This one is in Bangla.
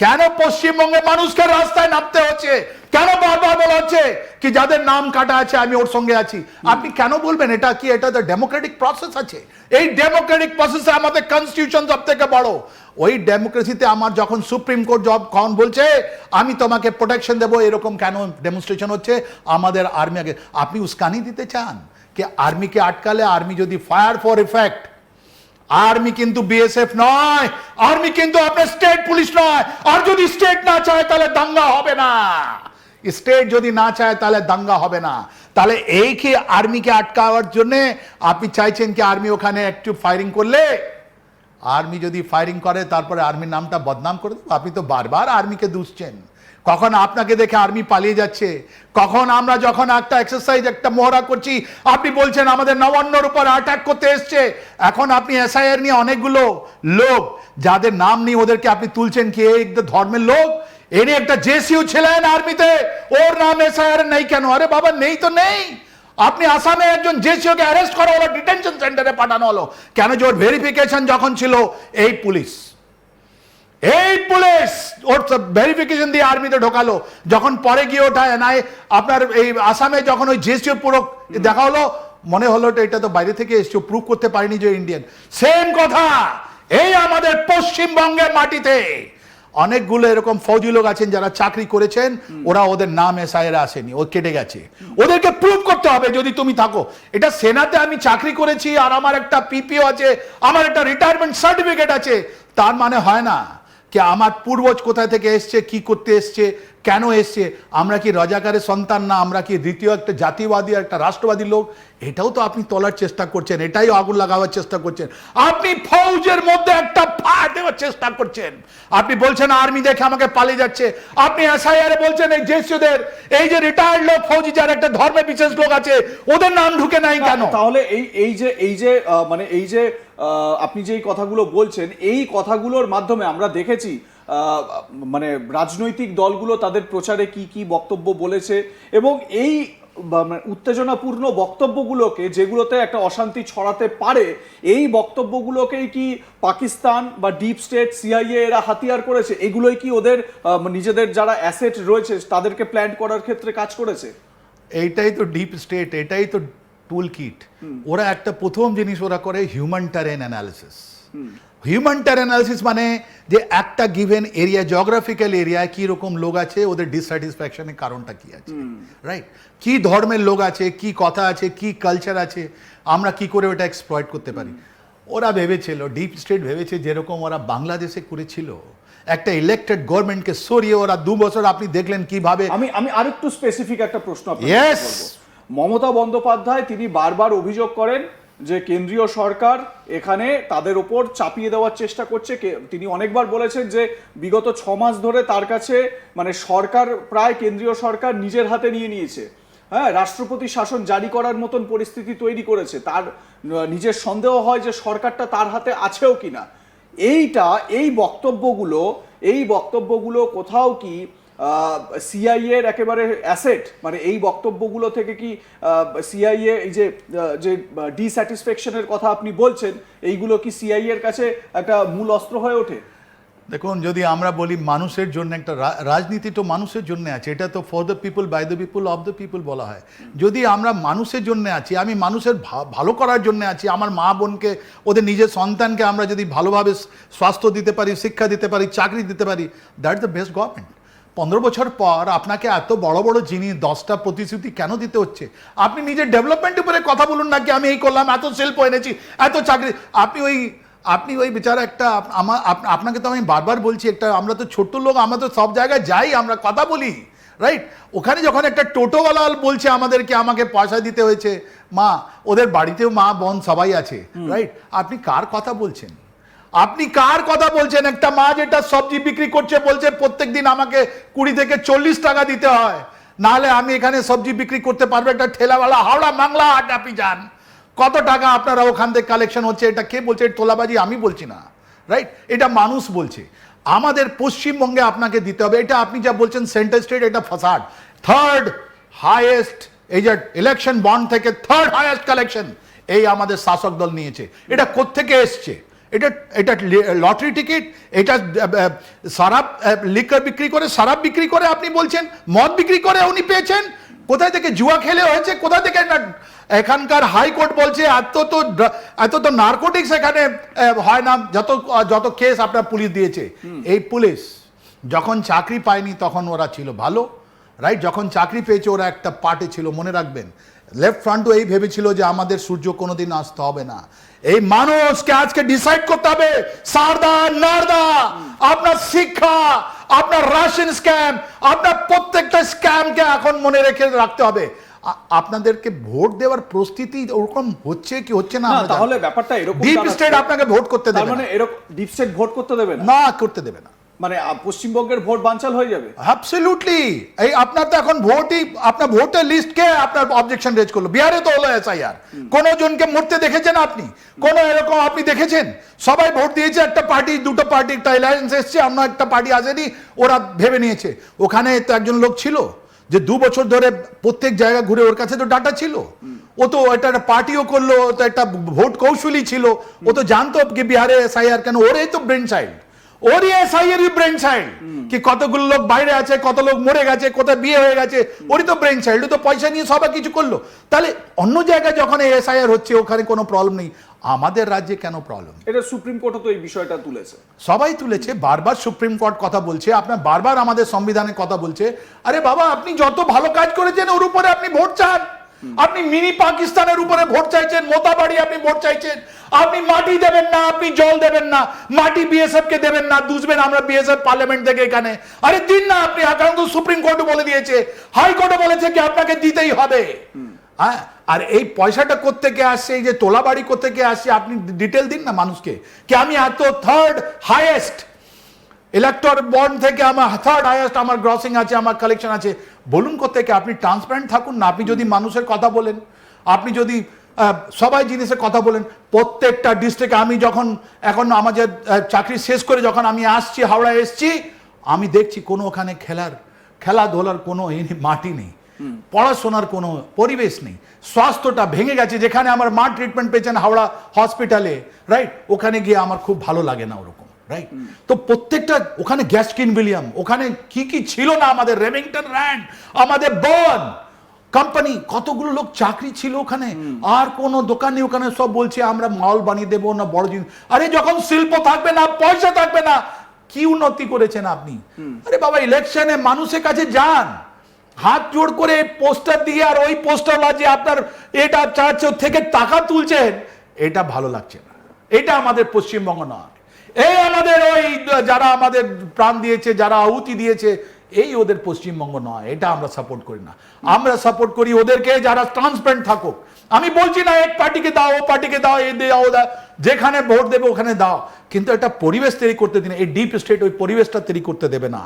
কেন পশ্চিমবঙ্গে মানুষকে রাস্তায় নামতে হচ্ছে? কেন বারবার বলা হচ্ছে কি যাদের নাম কাটা আছে আমি ওর সঙ্গে আছি? আপনি কেন বলবেন এটা কি? এটা তো ডেমোক্রেটিক প্রসেস আছে। এই ডেমোক্রেটিক প্রসেসে আমাদের কনস্টিটিউশন সব থেকে বড়। ওই ডেমোক্রেসিতে আমার যখন সুপ্রিম কোর্ট যখন বলছে আমি তোমাকে প্রোটেকশন দেবো, এরকম কেন ডেমনস্ট্রেশন হচ্ছে? আমাদের আর্মি আগে আপনি উস্কানি দিতে চান কি আর্মিকে আটকালে আর্মি যদি ফায়ার ফর ইফেক্ট, আর্মি কিন্তু বিএসএফ নয়, আর্মি কিন্তু আপনার স্টেট পুলিশ নয়। আর যদি স্টেট না চায় তাহলে দাঙ্গা হবে না, স্টেট যদি না চায় তাহলে দাঙ্গা হবে না। তাহলে এই কি আর্মিকে আটকাওয়ার জন্য আপনি চাইছেন কি আর্মি ওখানে একটু ফায়ারিং করলে, আর্মি যদি ফায়ারিং করে তারপরে আর্মির নামটা বদনাম করে দেবো? আপনি তো বারবার আর্মিকে দুষছেন। কখন আপনাকে দেখে আর্মি পালিয়ে যাচ্ছে, কখন আমরা যখন একটা এক্সারসাইজ একটা মহড়া করছি আপনি বলছেন আমাদের নবান্নর উপর অ্যাটাক করতে এসছে। এখন আপনি এসআইআর নিয়ে অনেকগুলো লোক যাদের নাম নেই ওদেরকে আপনি তুলছেন কি এই ধর্মের লোক? এনে একটা জেসিউ ছিলেন আর্মিতে, ওর নাম এসআইআর নেই কেন? আরে বাবা নেই তো নেই। আপনি আসামে একজন জেসিওকে অ্যারেস্ট করা হলো, ডিটেনশন সেন্টারে পাঠানো হলো কেন? যে ওর ভেরিফিকেশন যখন ছিল এই পুলিশ ওর ভেরিফিকেশন দিয়ে আর্মিতে ঢোকালো, যখন পরে গিয়ে ওঠা এনআই আপনার এই আসামে যখন ওই জেসিও পুরো দেখা হলো মনে হলো এটা তো বাইরে থেকে এসছে, প্রুভ করতে পারিনি যে ইন্ডিয়ান। সেম কথা এই আমাদের পশ্চিমবঙ্গের মাটিতে অনেকগুলো এরকম ফৌজি লোক আছেন যারা চাকরি করেছেন, ওরা ওদের নাম এসআইআর আসেনি, ও কেটে গেছে। ওদেরকে প্রুভ করতে হবে যদি তুমি থাকো। এটা সেনাতে আমি চাকরি করেছি আর আমার একটা পিপিও আছে, আমার একটা রিটায়ারমেন্ট সার্টিফিকেট আছে, তার মানে হয় না কি আমার পূর্বজ কোথায় থেকে এসছে, কি করতে এসছে, কেন এসছে। আমরা কি রাজাকারের সন্তান না? আমরা কি দ্বিতীয় একটা জাতিবাদী একটা রাষ্ট্রবাদী লোক? এটাও তো আপনি তোলার চেষ্টা করছেন, এটাই আগুন লাগাবার চেষ্টা করছেন। আপনি ফৌজের মধ্যে একটা ফায়ার দেওয়ার চেষ্টা করছেন। আপনি বলছেন আর্মি দেখে আমাকে পালিয়ে যাচ্ছে, আপনি এসআইআর বলছেন এই জেসিওদের, এই যে রিটায়ার্ড লোক ফৌজি যারা একটা ধর্মে বিশেষ লোক আছে ওদের নাম ঢুকে নাই কেন? তাহলে এই যে মানে এই যে আপনি যে কথাগুলো বলছেন এই কথাগুলোর মাধ্যমে আমরা দেখেছি মানে রাজনৈতিক দলগুলো তাদের প্রচারে কি কি বক্তব্য বলেছে, এবং এই উত্তেজনাপূর্ণ বক্তব্যগুলোকে যেগুলোতে একটা অশান্তি ছড়াতে পারে এই বক্তব্যগুলোকেই কি পাকিস্তান বা ডিপ স্টেট সিআইএ এরা হাতিয়ার করেছে? এগুলোই কি ওদের নিজেদের যারা অ্যাসেট রয়েছে তাদেরকে প্ল্যান করার ক্ষেত্রে কাজ করেছে? এইটাই তো ডিপ স্টেট, এটাই তো টুল কিট। ওরা একটা প্রথম জিনিস ওরা করে human terrain analysis. Human terrain analysis মানে যে একটা গিভেন এরিয়া, জিওগ্রাফিক্যাল এরিয়ায় কি রকম লোক আছে, ওদের ডিসস্যাটিসফ্যাকশনের কারণটা কি আছে, রাইট? কি ধর্মের লোক আছে, কি কথা আছে, কি কালচার আছে, আমরা কি করে ওটা এক্সপ্লয়েট করতে পারি। ওরা ভেবেছিল, ডিপ স্টেট ভেবেছে যেরকম ওরা বাংলাদেশে করেছিল, একটা ইলেক্টেড গভর্নমেন্টকে সরিয়ে ওরা 2 বছর আপনি দেখলেন কিভাবে। আমি আরেকটু স্পেসিফিক একটা প্রশ্ন আপনাকে করব। মমতা বন্দ্যোপাধ্যায় তিনি বারবার অভিযোগ করেন যে কেন্দ্রীয় সরকার এখানে তাদের উপর চাপিয়ে দেওয়ার চেষ্টা করছে। তিনি অনেকবার বলেছেন যে বিগত 6 মাস ধরে তার কাছে মানে সরকার প্রায় কেন্দ্রীয় সরকার নিজের হাতে নিয়ে নিয়েছে। হ্যাঁ, রাষ্ট্রপতি শাসন জারি করার মতন পরিস্থিতি তৈরি করেছে। তার নিজের সন্দেহ হয় যে সরকারটা তার হাতে আছেও কিনা। এই বক্তব্যগুলো কোথাও কি সিআইএ এর একেবারে অ্যাসেট? মানে এই বক্তব্যগুলো থেকে কি সিআইএ এই যে ডিস্যাটিসফ্যাকশনের কথা আপনি বলছেন এইগুলো কি সিআইএ এর কাছে একটা মূল অস্ত্র হয়ে ওঠে? দেখুন, যদি আমরা বলি মানুষের জন্য একটা রাজনীতি তো মানুষের জন্য আছে, এটা তো for the people, by the people, of the people বলা হয়। যদি আমরা মানুষের জন্য আছি, আমি মানুষের ভালো করার জন্য আছি, আমার মা বোনকে ওদের নিজের সন্তানকে আমরা যদি ভালোভাবে স্বাস্থ্য দিতে পারি, শিক্ষা দিতে পারি, চাকরি দিতে পারি, that is the best government. 15 বছর পর আপনাকে এত বড় বড় জিনিস 10টা প্রতিশ্রুতি কেন দিতে হচ্ছে? আপনি নিজের ডেভেলপমেন্টের উপরে কথা বলুন না, কি আমি এই করলাম, এত শিল্প এনেছি, এত চাকরি। আপনি ওই বেচারা একটা আপনাকে তো আমি বারবার বলছি, একটা আমরা তো ছোট্ট লোক, আমরা তো সব জায়গায় যাই, আমরা কথা বলি, রাইট? ওখানে যখন একটা টোটোওয়ালা বলছে আমাদেরকে আমাকে পয়সা দিতে হয়েছে, মা ওদের বাড়িতেও মা বোন সবাই আছে, রাইট? আপনি কার কথা বলছেন? আপনি কার কথা বলছেন? একটা মা যেটা সবজি বিক্রি করছে বলছে প্রত্যেকদিন আমাকে 20 থেকে 40 টাকা দিতে হয়, নাহলে আমি এখানে সবজি বিক্রি করতে পারবো। একটা ঠেলাওয়ালা হাওড়া বাংলা হাট আপনি যান, কত টাকা আপনারা ওখান থেকে কালেকশন হচ্ছে। এটা কে বলছে? তোলাবাজি আমি বলছি না, রাইট? এটা মানুষ বলছে। আমাদের পশ্চিমবঙ্গে আপনাকে দিতে হবে। এটা আপনি যা বলছেন সেন্টার স্টেট, এটা ফাসাড। 3rd হাইয়েস্ট এই যে ইলেকশন বন্ড থেকে 3rd হাইয়েস্ট কালেকশন এই আমাদের শাসক দল নিয়েছে। এটা কোত্থেকে এসছে? এটা এটা লটারি টিকিট, এটা সারাপ লিকার বিক্রি করে, সারাপ বিক্রি করে আপনি বলছেন, মদ বিক্রি করে উনি পেয়েছেন, কোথায় থেকে জুয়া খেলে হয়েছে, কোথায় থেকে এখানকার হাইকোর্ট বলছে এত তো নার্কোটিক্স এখানে হয় না, যত কেস আপনার পুলিশ দিয়েছে। এই পুলিশ যখন চাকরি পায়নি তখন ওরা ছিল ভালো, রাইট? যখন চাকরি পেয়েছে ওরা একটা পার্টি ছিল, মনে রাখবেন। লেফট ফ্রন্টও এই ভেবেছিল যে আমাদের সূর্য কোনোদিন আসতে হবে না। এই মানুষকে আজকে ডিসাইড করতে হবে, সারদা নারদা, আপনার শিক্ষা, আপনার রাশন স্ক্যাম, আপনার প্রত্যেকটা স্ক্যামকে এখন মনে রাখতে হবে। আপনাদেরকে ভোট দেওয়ার প্রস্তুতি ওরকম হচ্ছে কি হচ্ছে না, তাহলে ব্যাপারটা এরকম, ডিপ স্টেট আপনাকে ভোট করতে দেবে মানে এরকম ডিপ স্টেট ভোট করতে দেবে না, না করতে দেবে না, মানে পশ্চিমবঙ্গের ভোট বানচাল হয়ে যাবে। অ্যাবসলিউটলি। এই আপনার তো এখন ভোটই, আপনার ভোটার লিস্টকে আপনার অবজেকশন রেজ করলো। বিহারে তো হলো এসআইআর, কোন জনকে মরতে দেখেছেন আপনি? কোন এরকম আপনি দেখেছেন? সবাই ভোট দিয়েছে, একটা পার্টি, দুটো পার্টি, একটা অ্যালায়েন্স এসছে, অন্য একটা পার্টি আসেনি, ওরা ভেবে নিয়েছে। ওখানে তো একজন লোক ছিল যে 2 বছর ধরে প্রত্যেক জায়গা ঘুরে, ওর কাছে তো ডাটা ছিল, ও তো এটা একটা পার্টিও করলো, তো একটা ভোট কৌশলী ছিল, ও তো জানতো কি বিহারে এসআইআর কেন, ওরই তো ব্রেন চাইল্ড, ওরই এসআইআর ব্রেন চাইল্ড, কি কতগুলো লোক বাইরে আছে, কত লোক মরে গেছে, কোথায় বিয়ে হয়ে গেছে, ওরই তো ব্রেন চাইল্ড। ও তো পয়সা নিয়ে সবাই কিছু করলো। তাহলে অন্য জায়গায় যখন এসআইআর হচ্ছে ওখানে কোনো প্রবলেম নেই, আমাদের রাজ্যে কেন প্রবলেম? এটা সুপ্রিম কোর্টও তো এই বিষয়টা তুলেছে, সবাই তুলেছে, বারবার সুপ্রিম কোর্ট কথা বলছে, আপনার বারবার আমাদের সংবিধানের কথা বলছে। আরে বাবা, আপনি যত ভালো কাজ করেছেন ওর উপরে আপনি ভোট চান। আপনি মিনি পাকিস্তানের উপরে ভোট চাইছেন, মোতাবাড়ি আপনি ভোট চাইছেন। আপনি মাটি দেবেন না, আপনি জল দেবেন না, মাটি বিএসএফ কে দেবেন না, দুষবেন আমরা বিএসএফ পার্লামেন্ট থেকে এখানে। আরে দিন না আপনি, কারণ তো সুপ্রিম কোর্টও বলে দিয়েছে, হাইকোর্টও বলেছে কি আপনাকে দিতেই হবে। হ্যাঁ, আর এই পয়সাটা কোত্থেকে আসছে, এই যে তোলাবাড়ি কোত্থেকে আসছে, আপনি ডিটেল দিন না মানুষকে, কি আমি এত থার্ড হাইয়েস্ট ইলেক্টর বন্ড থেকে আমার থার্ড হাইয়েস্ট আমার গ্রসিং আছে, আমার কালেকশন আছে, বলুন কোত্থেকে। আপনি ট্রান্সপারেন্ট থাকুন না। আপনি যদি মানুষের কথা বলেন, আপনি যদি সবাই জিনিসের কথা বলেন, প্রত্যেকটা ডিস্ট্রিক্টে আমি যখন এখন আমাদের চাকরি শেষ করে যখন আমি আসছি, হাওড়া এসছি, আমি দেখছি কোনো ওখানে খেলাধুলার কোনো মাটি নেই, পড়াশোনার কোনো পরিবেশ নেই, স্বাস্থ্যটা ভেঙে গেছে। যেখানে আমার মা ট্রিটমেন্ট পেয়েছেন হাওড়া হসপিটালে, রাইট, ওখানে গিয়ে আমার খুব ভালো লাগে না ওরকম, রাইট? তো প্রত্যেকটা ওখানে গ্যাস্কিন উইলিয়াম, ওখানে কি ছিল না, আমাদের রেমিংটন র্যান্ড, আমাদের বর্ন কোম্পানি, কতগুলো লোক চাকরি ছিল ওখানে, আর কোনো দোকান নেই ওখানে। সব বলছে আমরা মাল বানিয়ে দেবো না, বড় জিনিস। আরে যখন শিল্প থাকবে না, পয়সা থাকবে না, কি উন্নতি করেছেন আপনি? আরে বাবা, ইলেকশনে মানুষের কাছে যান, হাত জোড় করে পোস্টার দিয়ে, আর ওই পোস্টার যে আপনার এটা চাচ্ছে থেকে টাকা তুলছেন, এটা ভালো লাগছে না। এটা আমাদের পশ্চিমবঙ্গ নয়। এই আমাদের ওই যারা আমাদের প্রাণ দিয়েছে, যারা আহুতি দিয়েছে, এই ওদের পশ্চিমবঙ্গ নয়। এটা আমরা সাপোর্ট করি না। আমরা সাপোর্ট করি ওদেরকে যারা ট্রান্সপারেন্ট থাকুক। আমি বলছি না এক পার্টিকে দাও, ও পার্টিকে দাও, এই দাও, যেখানে ভোট দেবে ওখানে দাও, কিন্তু একটা পরিবেশ তৈরি করতে দিন। এই ডিপ স্টেট ওই পরিবেশটা তৈরি করতে দেবে না।